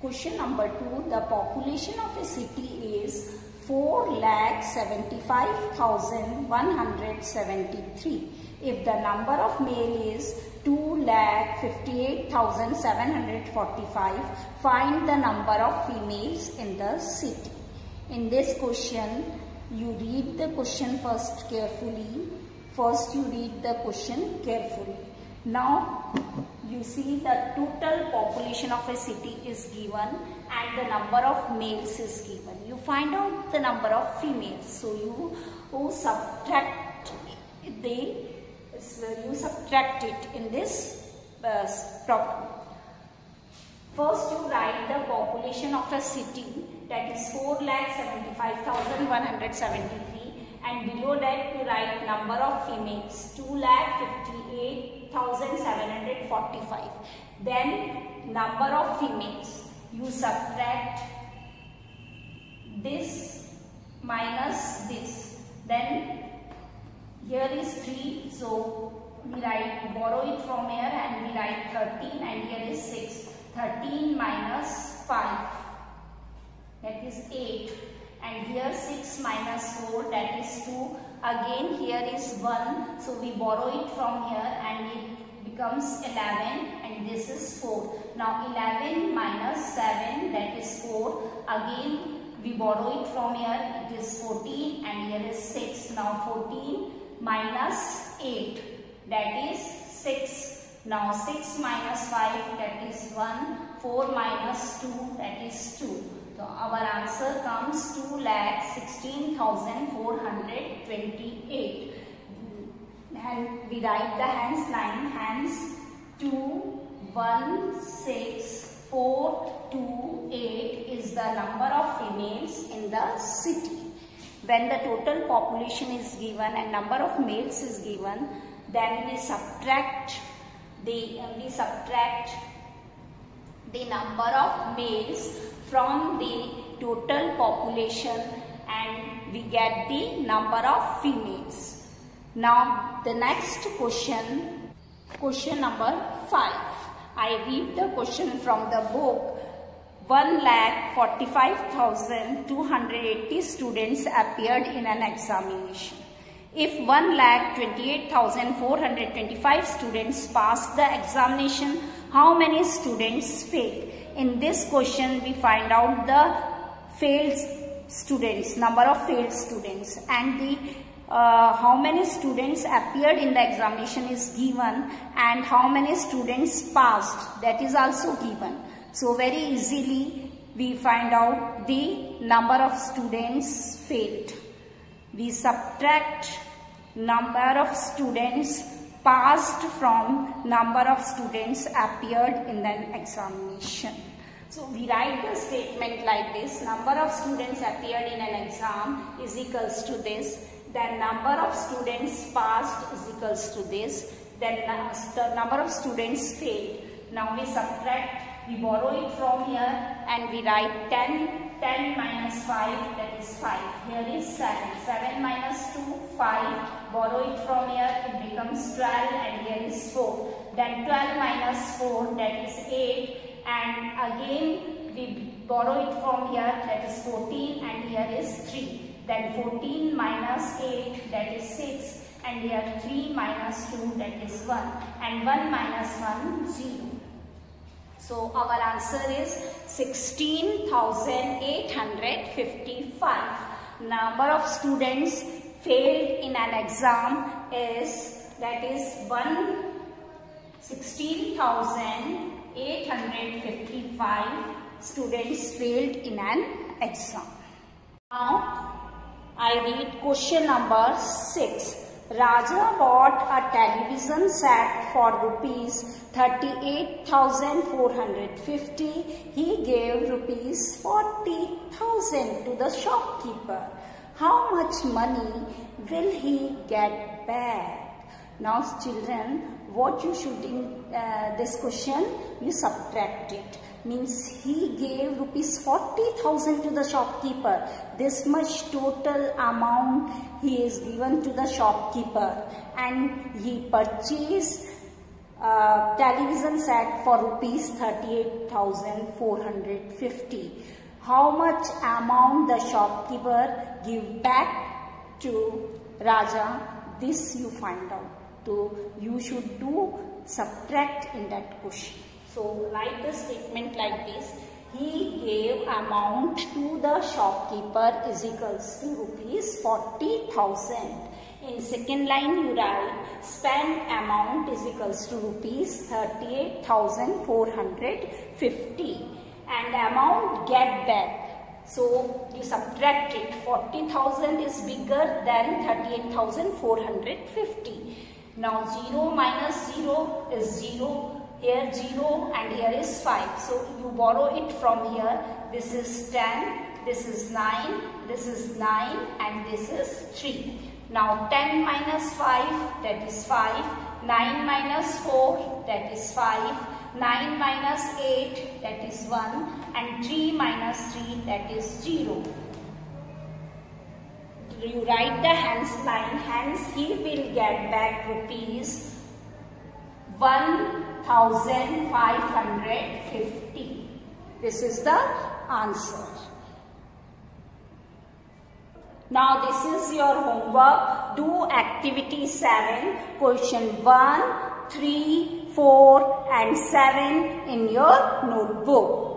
Question number 2. The population of a city is 4,75,173. If the number of male is 2,58,745, find the number of females in the city. In this question, you read the question first carefully. Now, you see the total population of a city is given and the number of males is given. You find out the number of females. So you subtract it in this problem. First, you write the population of a city, that is 4,75,173, and below that you write number of females, 2,58,745. Then number of females, you subtract this minus this. Then here is 3, so we borrow it from here and we write 13, and here is 6. 13 minus 5, that is 8. And here 6 minus 4, that is 2. Again here is 1, so we borrow it from here and it becomes 11, and this is 4. Now 11 minus 7, that is 4. Again we borrow it from here, it is 14, and here is 6. Now 14 minus 8, that is 6. Now 6 minus 5, that is 1. 4 minus 2, that is 2. So our answer comes 2,16,428. And we write the hands line. Hands 2, 1, 6, 4, 2, 8 is the number of females in the city. When the total population is given and number of males is given, then we subtract the number of males from the total population and we get the number of females. Now the next question number 5. I read the question from the book. 1,45,280 students appeared in an examination. If 1,28,425 students passed the examination, how many students failed? In this question, we find out the failed students, number of failed students, and the how many students appeared in the examination is given, and how many students passed, that is also given. So very easily we find out the number of students failed. We subtract number of students passed from number of students appeared in the examination. So we write the statement like this: number of students appeared in an exam is equals to this, then number of students passed is equals to this, then the number of students failed. Now we subtract, we borrow it from here and we write 10. 10 minus 5, that is 5. Here is 7. 7 minus 2, 5. Borrow it from here, it becomes 12, and here is 4. Then 12 minus 4, that is 8. And again we borrow it from here, that is 14, and here is 3. Then 14 minus 8, that is 6. And here 3 minus 2, that is 1. And 1 minus 1, 0. So our answer is 16,855. Number of students failed in an exam is, that is 16,855 students failed in an exam. Now I read question number 6. Raja bought a television set for rupees 38,450. He gave rupees 40,000 to the shopkeeper. How much money will he get back? Now children, what you should in this question, you subtract it. Means he gave rupees 40,000 to the shopkeeper. This much total amount he is given to the shopkeeper, and he purchased television set for rupees 38,450. How much amount the shopkeeper give back to Raja? This you find out. So you should do subtract in that question. So write the statement like this. He gave amount to the shopkeeper is equals to rupees 40,000. In second line you write spend amount is equals to rupees 38,450 and amount get back. So you subtract it. 40,000 is bigger than 38,450. Now 0 minus 0 is 0. Here 0 and here is 5. So you borrow it from here. This is 10, this is 9, this is 9 and this is 3. Now 10 minus 5 that is 5, 9 minus 4 that is 5, 9 minus 8 that is 1 and 3 minus 3 that is 0. You write the hence line, hence he will get back rupees 1,550. This is the answer. Now this is your homework. Do activity 7, question 1, 3, 4 and 7 in your notebook.